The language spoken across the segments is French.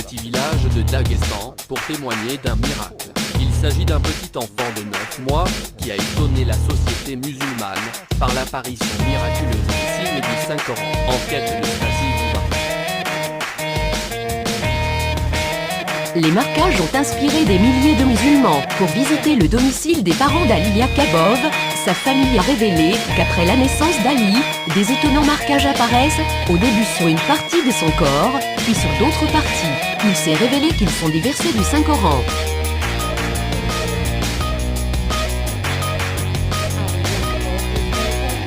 petit village de Daghestan pour témoigner d'un miracle. Il s'agit d'un petit enfant de 9 mois qui a étonné la société musulmane par l'apparition miraculeuse des signes du Saint-Coran en quête de Stasie divin. Les marquages ont inspiré des milliers de musulmans. Pour visiter le domicile des parents d'Ali Yakabov, sa famille a révélé qu'après la naissance d'Ali, des étonnants marquages apparaissent, au début sur une partie de son corps, puis sur d'autres parties. Il s'est révélé qu'ils sont des versets du Saint-Coran.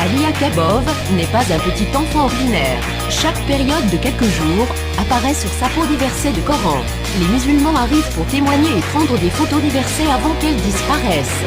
Ali Yakabov n'est pas un petit enfant ordinaire. Chaque période de quelques jours apparaît sur sa peau des versets du Coran. Les musulmans arrivent pour témoigner et prendre des photos des versets avant qu'elles disparaissent.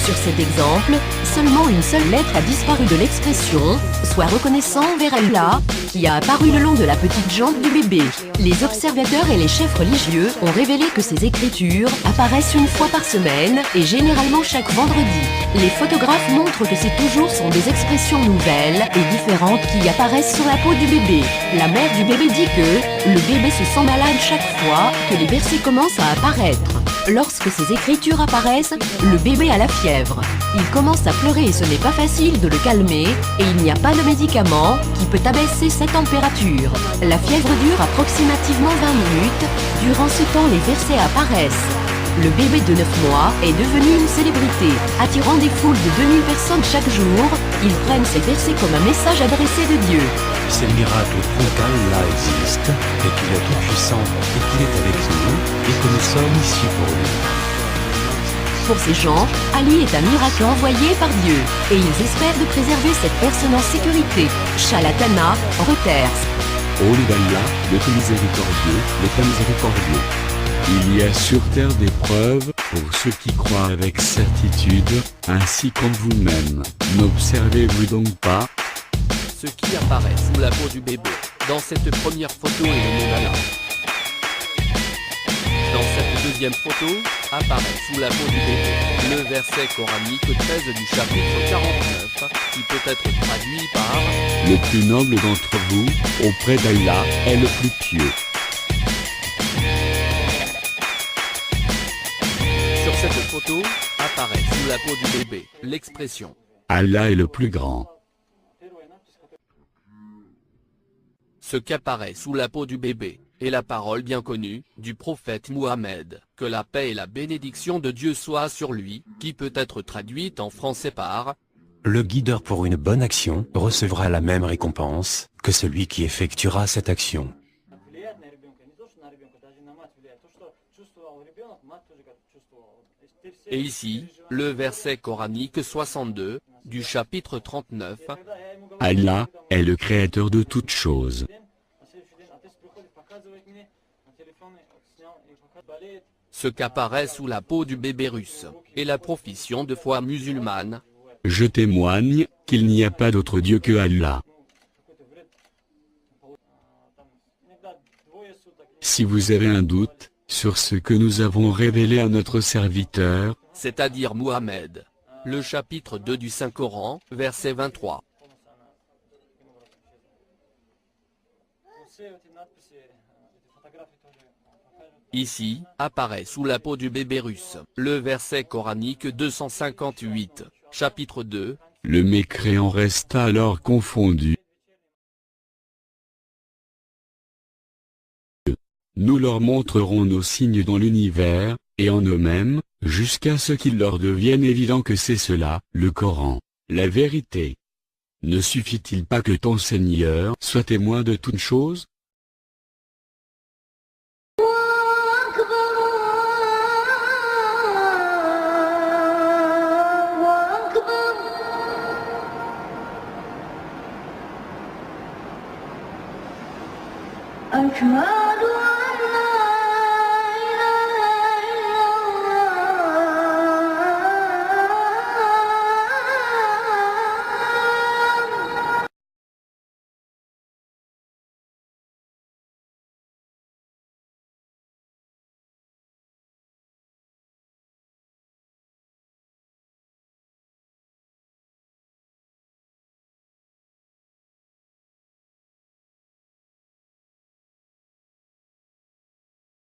Sur cet exemple, seulement une seule lettre a disparu de l'expression « Sois reconnaissant envers Allah » qui a apparu le long de la petite jambe du bébé. Les observateurs et les chefs religieux ont révélé que ces écritures apparaissent une fois par semaine et généralement chaque vendredi. Les photographes montrent que ces toujours sont des expressions nouvelles et différentes qui apparaissent sur la peau du bébé. La mère du bébé dit que le bébé se sent malade chaque fois que les versets commencent à apparaître. Lorsque ces écritures apparaissent, le bébé a la fièvre. Il commence à pleurer et ce n'est pas facile de le calmer et il n'y a pas de médicament qui peut abaisser sa température. La fièvre dure approximativement 20 minutes. Durant ce temps, les versets apparaissent. Le bébé de 9 mois est devenu une célébrité. Attirant des foules de 2000 personnes chaque jour, ils prennent ces versets comme un message adressé de Dieu. C'est le miracle prouve qu'Allah existe, et qu'il est tout-puissant, et qu'il est avec nous, et que nous sommes ici pour lui. Pour ces gens, Ali est un miracle envoyé par Dieu, et ils espèrent de préserver cette personne en sécurité. Shalatana, Reuters. Ô d'Allah, le tout miséricordieux, le très miséricordieux. Il y a sur terre des preuves, pour ceux qui croient avec certitude, ainsi qu'en vous-même. N'observez-vous donc pas Ce qui apparaît sous la peau du bébé, dans cette première photo est le nom d'Allah. Dans cette deuxième photo, apparaît sous la peau du bébé, le verset coranique 13 du chapitre 49, qui peut être traduit par « Le plus noble d'entre vous, auprès d'Allah, est le plus pieux ». Sur cette photo, apparaît sous la peau du bébé, l'expression « Allah est le plus grand ». Ce qu'apparaît sous la peau du bébé, est la parole bien connue, du prophète Mohammed, que la paix et la bénédiction de Dieu soient sur lui, qui peut être traduite en français par « Le guideur pour une bonne action recevra la même récompense que celui qui effectuera cette action. » Et ici, le verset coranique 62, du chapitre 39, « Allah est le créateur de toutes choses. » Ce qu'apparaît sous la peau du bébé russe, est la profession de foi musulmane. Je témoigne qu'il n'y a pas d'autre Dieu que Allah. Si vous avez un doute sur ce que nous avons révélé à notre serviteur, c'est-à-dire Mohammed, le chapitre 2 du Saint-Coran, verset 23. Ici, apparaît sous la peau du bébé russe, le verset coranique 258, chapitre 2. Le mécréant resta alors confondu. Nous leur montrerons nos signes dans l'univers, et en eux-mêmes, jusqu'à ce qu'il leur devienne évident que c'est cela, le Coran, la vérité. Ne suffit-il pas que ton Seigneur soit témoin de toutes choses? Akbar